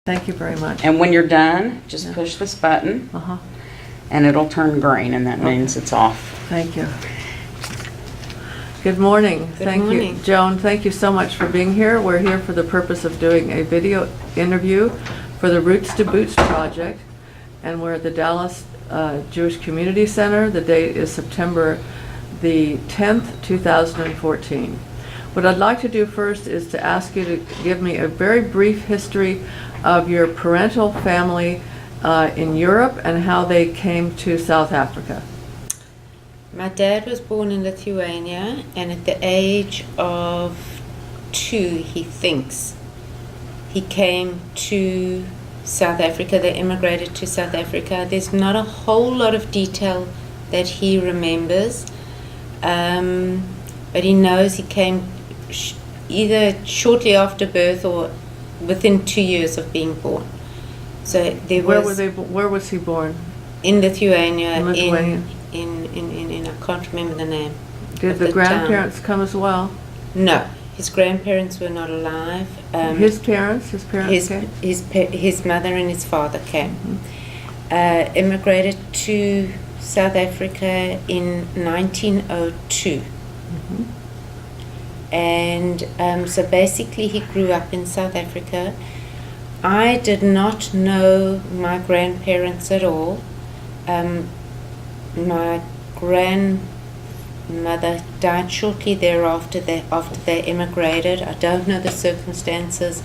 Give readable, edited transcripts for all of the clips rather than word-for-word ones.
Thank you very much. And when you're done, just push this button and it'll turn green, and that means it's off. Thank you. Good morning. Good morning. You, Joan. Thank you so much for being here. We're here for the purpose of doing a video interview for the Roots to Boots project, and we're at the Dallas Jewish Community Center. The date is September the 10th, 2014. What I'd like to do first is to ask you to give me a very brief history of your parental family in Europe and how they came to South Africa. My dad was born in Lithuania, and at the age of 2, he thinks, he came to South Africa. They immigrated to South Africa. There's not a whole lot of detail that he remembers, but he knows he came either shortly after birth or within 2 years of being born. So there was... Where was he born? In Lithuania. In Lithuania. In I can't remember the name. Did the grandparents come as well? No, his grandparents were not alive. His parents came? His mother and his father came. Immigrated to South Africa in 1902. And so basically he grew up in South Africa. I did not know my grandparents at all. My grandmother died shortly thereafter after they immigrated. I don't know the circumstances.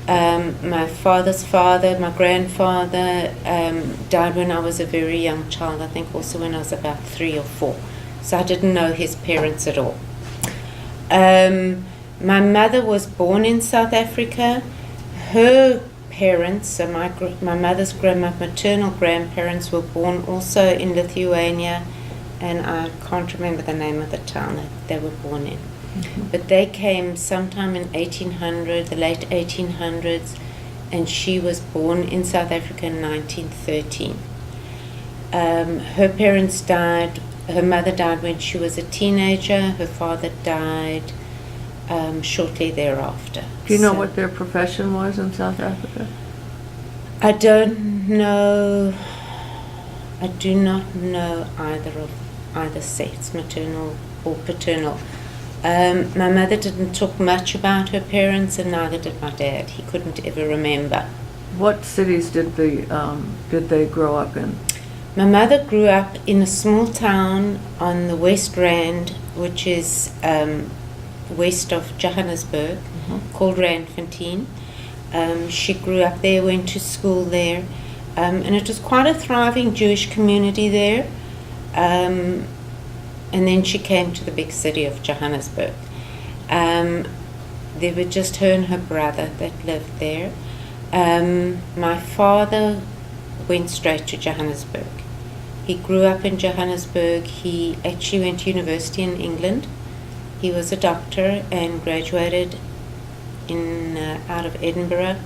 My father's father, my grandfather, died when I was a very young child, I think also when I was about 3 or 4. So I didn't know his parents at all. My mother was born in South Africa. Her parents, so my mother's my maternal grandparents were born also in Lithuania, and I can't remember the name of the town that they were born in. But they came sometime in 1800, the late 1800s, and she was born in South Africa in 1913. Her parents died. Her mother died when she was a teenager. Her father died shortly thereafter. Do you know what their profession was in South Africa? I don't know. I do not know either sex, maternal or paternal. My mother didn't talk much about her parents, and neither did my dad. He couldn't ever remember. What cities did they grow up in? My mother grew up in a small town on the West Rand, which is west of Johannesburg, called Randfontein. She grew up there, went to school there, and it was quite a thriving Jewish community there. And then she came to the big city of Johannesburg. There were just her and her brother that lived there. My father went straight to Johannesburg. He grew up in Johannesburg. He actually went to university in England. He was a doctor and graduated out of Edinburgh,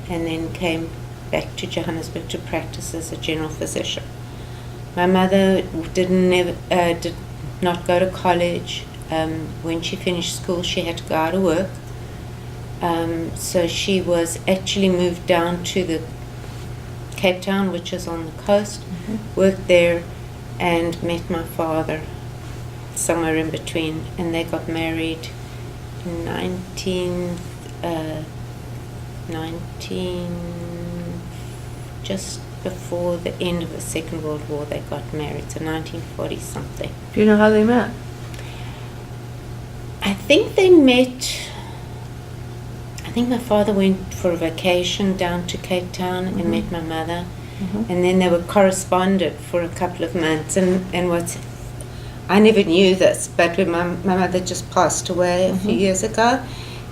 and then came back to Johannesburg to practice as a general physician. My mother did not go to college. When she finished school, she had to go out to work. So she was actually moved down to the Cape Town, which is on the coast, worked there, and met my father somewhere in between, and they got married in 19 just before the end of the Second World War. They got married, so 1940 something. Do you know how they met? I think they met. I think my father went for a vacation down to Cape Town and met my mother, and then they were corresponded for a couple of months. And what's I never knew this, but when my mother just passed away a few years ago,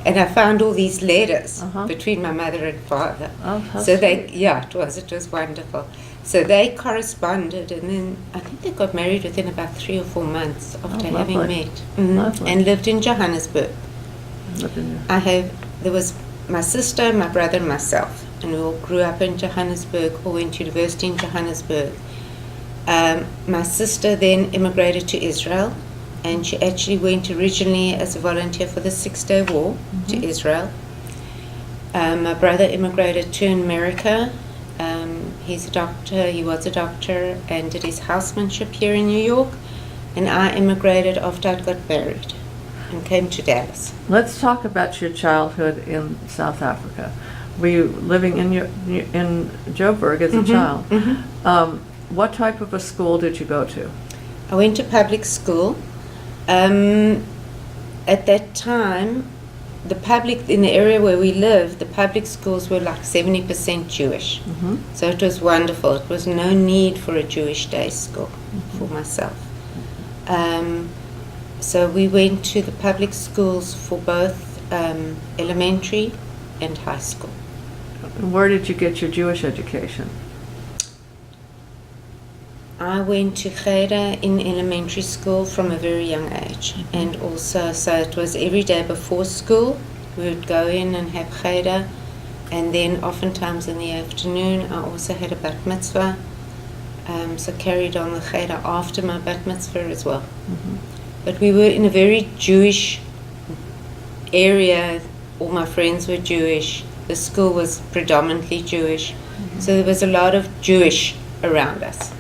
and I found all these letters between my mother and father. Oh, how so sweet. it was wonderful. So they corresponded, and then I think they got married within about 3 or 4 months after having lovely. met, Lovely. and lived in Johannesburg. Lovely. There was my sister, my brother, and myself, and we all grew up in Johannesburg, all went to university in Johannesburg. My sister then immigrated to Israel, and she actually went originally as a volunteer for the 6-Day War to Israel. My brother immigrated to America. He's a doctor, he was a doctor, and did his housemanship here in New York. And I immigrated after I got married and came to Dallas. Let's talk about your childhood in South Africa. Were you living in Joburg as a child? What type of a school did you go to? I went to public school. At that time, the public, in the area where we lived, the public schools were like 70% Jewish. So it was wonderful. It was no need for a Jewish day school for myself. So we went to the public schools for both elementary and high school. Where did you get your Jewish education? I went to Cheder in elementary school from a very young age, and also, so it was every day before school, we would go in and have Cheder, and then oftentimes in the afternoon I also had a bat mitzvah, so carried on the Cheder after my bat mitzvah as well. But we were in a very Jewish area, all my friends were Jewish, the school was predominantly Jewish, so there was a lot of Jewish around us.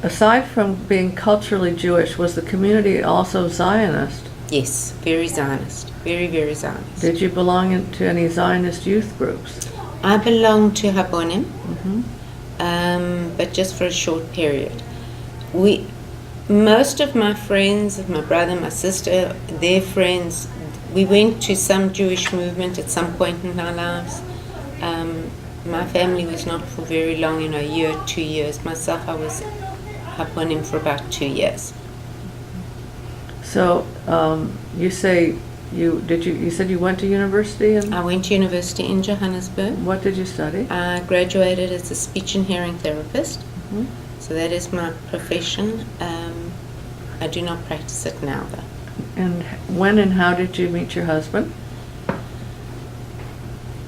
Aside from being culturally Jewish, was the community also Zionist? Yes, very Zionist, very, very Zionist. Did you belong to any Zionist youth groups? I belonged to Habonim, but just for a short period. Most of my friends, my brother, my sister, their friends, we went to some Jewish movement at some point in our lives. My family was not for very long, a year, 2 years. Myself, I was Habonim for about 2 years. So you say you said you went to university, and I went to university in Johannesburg. what did you study? I graduated as a speech and hearing therapist. So that is my profession. I do not practice it now, though. And when and how did you meet your husband?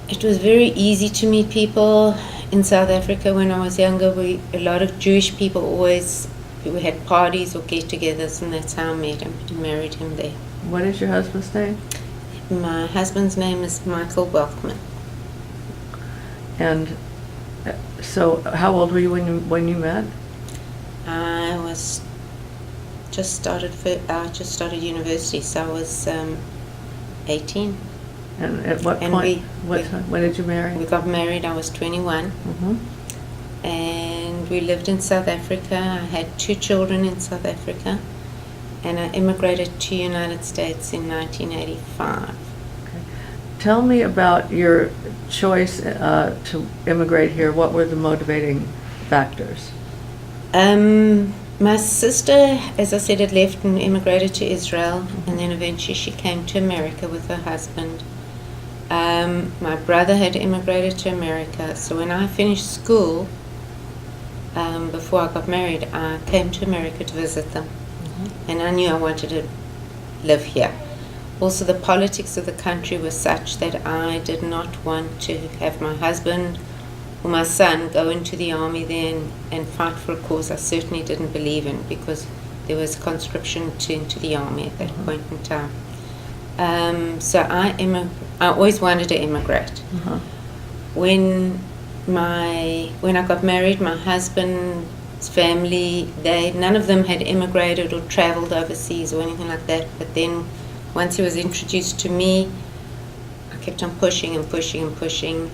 It was very easy to meet people in South Africa when I was younger. A lot of Jewish people we had parties or get-togethers, and that's how I met him and married him there. What is your husband's name? My husband's name is Michael Weltman. And so how old were you when you met? I was just started university, so I was 18. And at what And point? When did you marry? We got married. I was 21. And we lived in South Africa. I had 2 children in South Africa, and I immigrated to the United States in 1985. Okay. Tell me about your choice to immigrate here. What were the motivating factors? My sister, as I said, had left and immigrated to Israel, and then eventually she came to America with her husband. My brother had immigrated to America, so when I finished school, before I got married, I came to America to visit them. And I knew I wanted to live here. Also, the politics of the country was such that I did not want to have my husband or my son go into the army then and fight for a cause I certainly didn't believe in, because there was conscription into the army at that point in time. So I always wanted to immigrate. When I got married, my husband's family, none of them had immigrated or traveled overseas or anything like that. But then once he was introduced to me, I kept on pushing and pushing and pushing.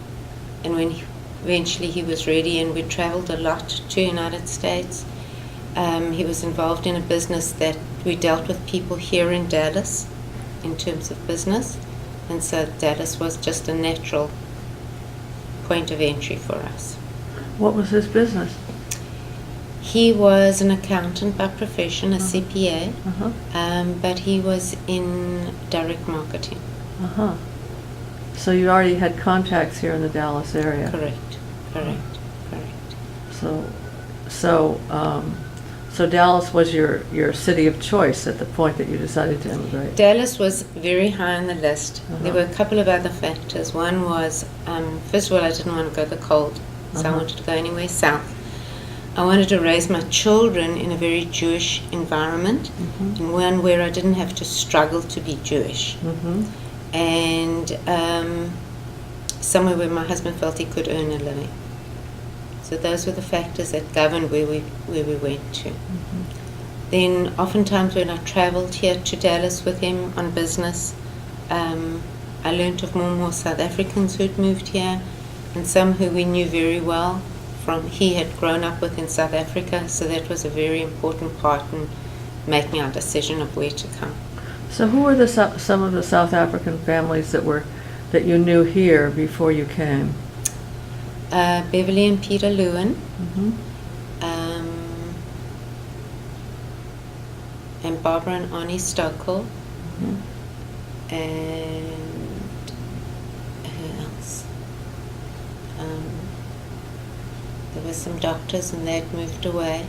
And when eventually he was ready, and we traveled a lot to the United States, he was involved in a business that we dealt with people here in Dallas in terms of business. And so Dallas was just a natural point of entry for us. What was his business? He was an accountant by profession, a CPA, but he was in direct marketing. So you already had contacts here in the Dallas area. Correct. So Dallas was your city of choice at the point that you decided to immigrate. Dallas was very high on the list. There were a couple of other factors. One was, first of all, I didn't want to go to the cold, so I wanted to go anywhere south. I wanted to raise my children in a very Jewish environment, in one where I didn't have to struggle to be Jewish. And somewhere where my husband felt he could earn a living. So those were the factors that governed where we went to. Then oftentimes when I travelled here to Dallas with him on business, I learned of more and more South Africans who'd moved here, and some who we knew very well from he had grown up with in South Africa, so that was a very important part in making our decision of where to come. So who were some of the South African families that you knew here before you came? Beverly and Peter Lewin, and Barbara and Arnie Stokel, and who else? There were some doctors and they'd moved away,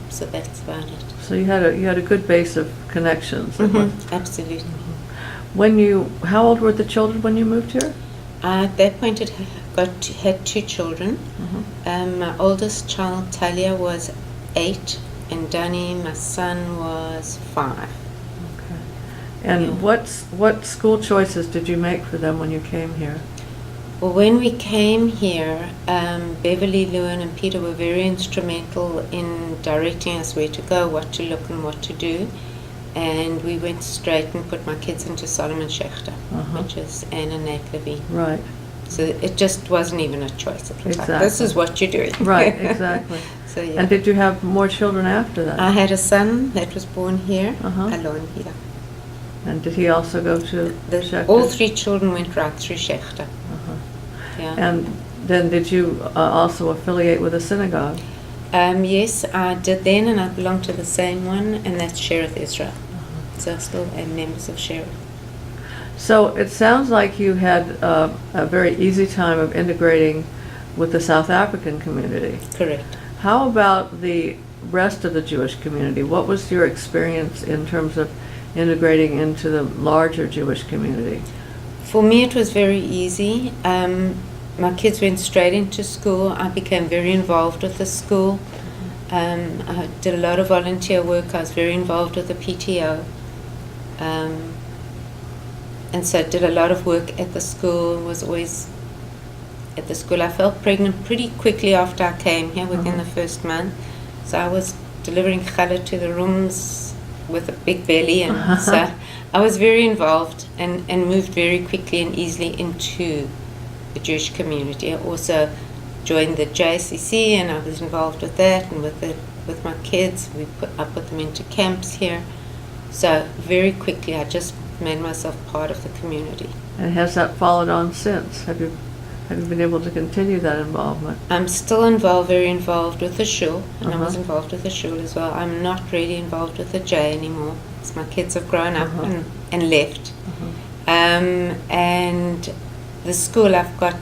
so that's about it. So you had a good base of connections. Absolutely. How old were the children when you moved here? At that point, had 2 children. My oldest child, Talia, was 8, and Danny, my son, was 5. Okay. And what school choices did you make for them when you came here? Well, when we came here, Beverly, Lewin, and Peter were very instrumental in directing us where to go, what to look, and what to do. And we went straight and put my kids into Solomon Schechter, which is Anna Natlevy. Right. So it just wasn't even a choice. It was Exactly. like, this is what you're doing. Right, exactly. So, yeah. And did you have more children after that? I had a son that was born here, Alon here. And did he also go to Schechter? All 3 children went right through Schechter. Yeah. And then did you also affiliate with a synagogue? Yes, I did then, and I belong to the same one, and that's Sheriff Israel. So I still am members of Sheriff. So it sounds like you had a very easy time of integrating with the South African community. Correct. How about the rest of the Jewish community? What was your experience in terms of integrating into the larger Jewish community? For me, it was very easy. My kids went straight into school. I became very involved with the school. I did a lot of volunteer work. I was very involved with the PTO. And so I did a lot of work at the school, was always at the school. I fell pregnant pretty quickly after I came here, within the first month. So I was delivering challah to the rooms with a big belly, and so I was very involved and moved very quickly and easily into the Jewish community. I also joined the JCC, and I was involved with that, and with my kids. I put them into camps here. So very quickly I just made myself part of the community. And has that followed on since? Have you been able to continue that involvement? I'm still involved, very involved with the shul, and I was involved with the shul as well. I'm not really involved with the J anymore, because my kids have grown up and left. And the school, I've got,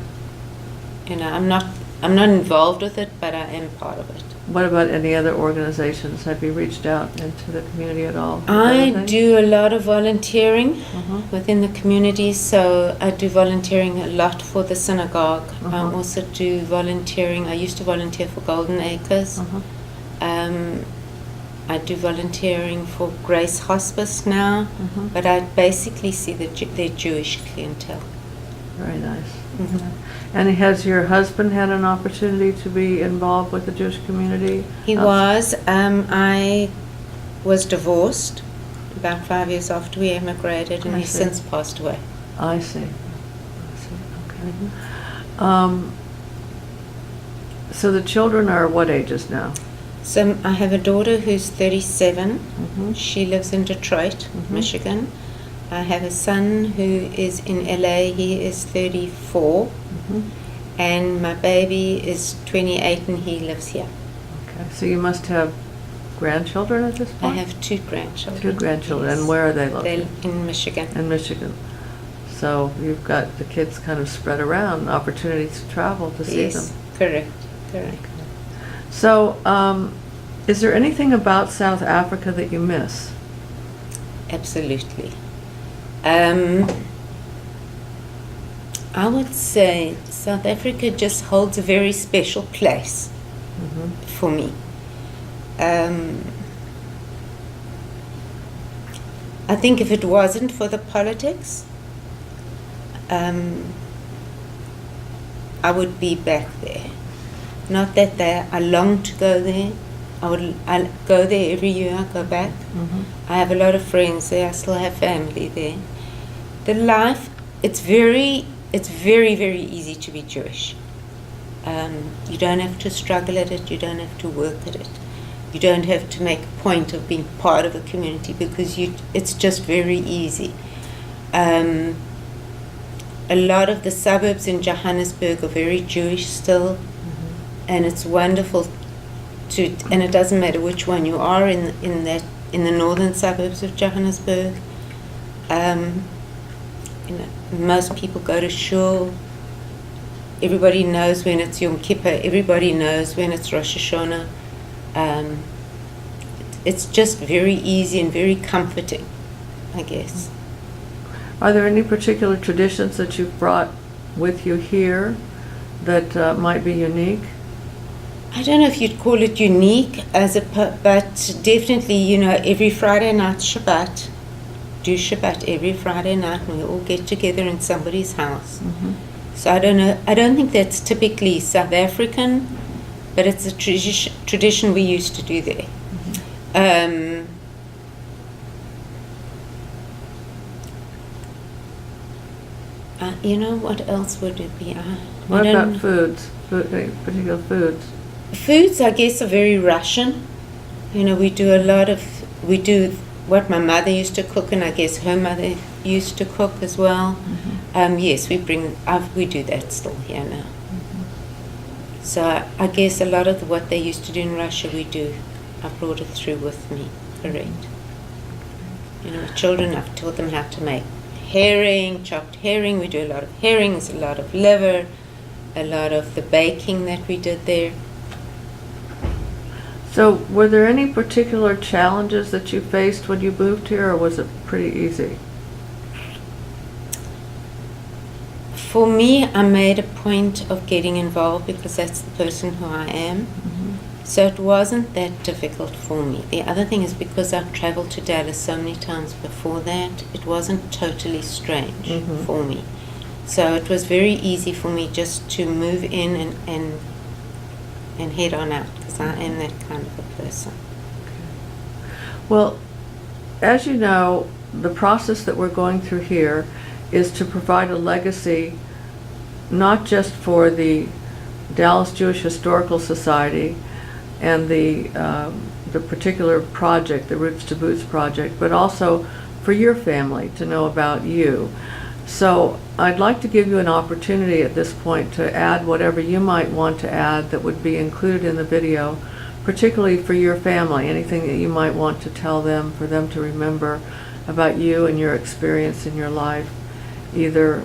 I'm not involved with it, but I am part of it. What about any other organizations? Have you reached out into the community at all? I do a lot of volunteering within the community, so I do volunteering a lot for the synagogue. I also do volunteering. I used to volunteer for Golden Acres. I do volunteering for Grace Hospice now, but I basically see their Jewish clientele. Very nice. And has your husband had an opportunity to be involved with the Jewish community? He was. I was divorced about 5 years after we emigrated, and he's since passed away. I see. Okay. So the children are what ages now? So I have a daughter who's 37. She lives in Detroit, Michigan. I have a son who is in LA. He is 34. And my baby is 28 and he lives here. Okay, so you must have grandchildren at this point? I have 2 grandchildren. 2 grandchildren. Yes. And where are they located? They're in Michigan. In Michigan. So you've got the kids kind of spread around, opportunities to travel to see them. Correct. So is there anything about South Africa that you miss? Absolutely. I would say South Africa just holds a very special place for me. I think if it wasn't for the politics, I would be back there. Not that I long to go there. I go there every year. I go back. I have a lot of friends there. I still have family there. The life, it's very, very easy to be Jewish. You don't have to struggle at it. You don't have to work at it. You don't have to make a point of being part of a community because it's just very easy. A lot of the suburbs in Johannesburg are very Jewish still, and it's wonderful and it doesn't matter which one you are in the northern suburbs of Johannesburg. Most people go to shul. Everybody knows when it's Yom Kippur. Everybody knows when it's Rosh Hashanah. It's just very easy and very comforting, I guess. Are there any particular traditions that you've brought with you here that might be unique? I don't know if you'd call it unique, but definitely, every Friday night Shabbat, do Shabbat every Friday night, and we all get together in somebody's house. So I don't know. I don't think that's typically South African, but it's a tradition we used to do there. What else would it be? What about foods? Particular foods? Foods, I guess, are very Russian. We do what my mother used to cook, and I guess her mother used to cook as well. Yes, we do that still here now. So I guess a lot of what they used to do in Russia, we do. I brought it through with me, correct. Children, I've taught them how to make herring, chopped herring. We do a lot of herrings, a lot of liver, a lot of the baking that we did there. So were there any particular challenges that you faced when you moved here, or was it pretty easy? For me, I made a point of getting involved because that's the person who I am. So it wasn't that difficult for me. The other thing is because I've traveled to Dallas so many times before that, it wasn't totally strange for me. So it was very easy for me just to move in and head on out, because I am that kind of a person. Well, as you know, the process that we're going through here is to provide a legacy not just for the Dallas Jewish Historical Society and the particular project, the Roots to Boots project, but also for your family to know about you. So I'd like to give you an opportunity at this point to add whatever you might want to add that would be included in the video, particularly for your family, anything that you might want to tell them, for them to remember about you and your experience in your life, either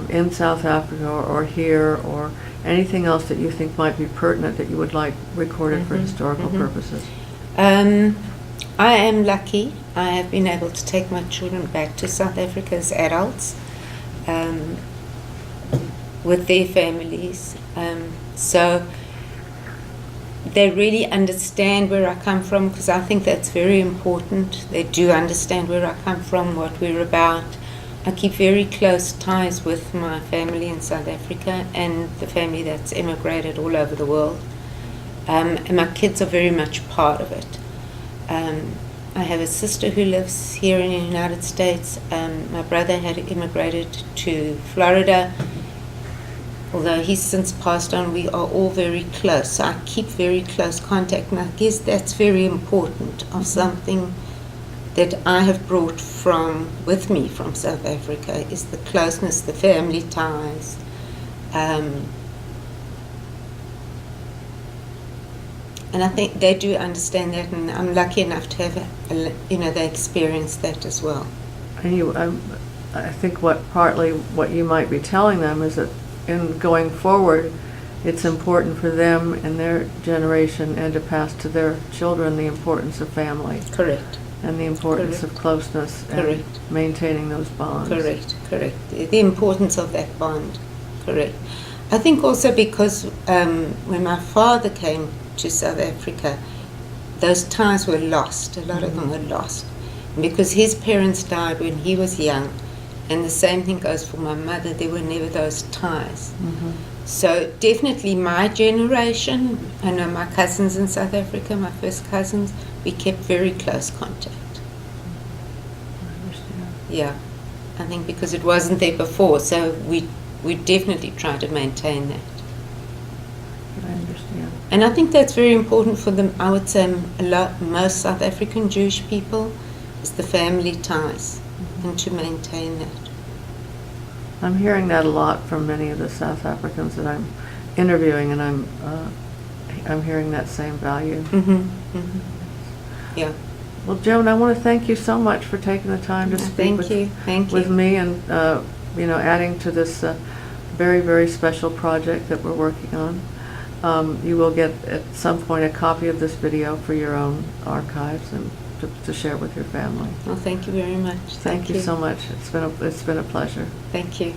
in South Africa or here, or anything else that you think might be pertinent that you would like recorded for historical purposes. I am lucky. I have been able to take my children back to South Africa as adults with their families. So they really understand where I come from, because I think that's very important. They do understand where I come from, what we're about. I keep very close ties with my family in South Africa and the family that's emigrated all over the world. And my kids are very much part of it. I have a sister who lives here in the United States. My brother had immigrated to Florida. Although he's since passed on, we are all very close. So I keep very close contact, and I guess that's very important, of something that I have brought with me from South Africa, is the closeness, the family ties. And I think they do understand that, and I'm lucky enough to have, they experience that as well. And I think partly what you might be telling them is that in going forward, it's important for them and their generation and to pass to their children the importance of family. Correct. And the importance of closeness and maintaining those bonds. Correct. The importance of that bond. Correct. I think also because when my father came to South Africa, those ties were lost. A lot of them were lost. And because his parents died when he was young, and the same thing goes for my mother, there were never those ties. So definitely my generation, I know my cousins in South Africa, my first cousins, we kept very close contact. I understand. Yeah, I think because it wasn't there before, so we definitely try to maintain that. I understand. And I think that's very important for them. I would say most South African Jewish people is the family ties, and to maintain that. I'm hearing that a lot from many of the South Africans that I'm interviewing, and I'm hearing that same value. Yeah. Well, Joan, I want to thank you so much for taking the time to speak with me and adding to this very, very special project that we're working on. You will get at some point a copy of this video for your own archives and to share with your family. Well, thank you very much. Thank you so much. It's been a pleasure. Thank you.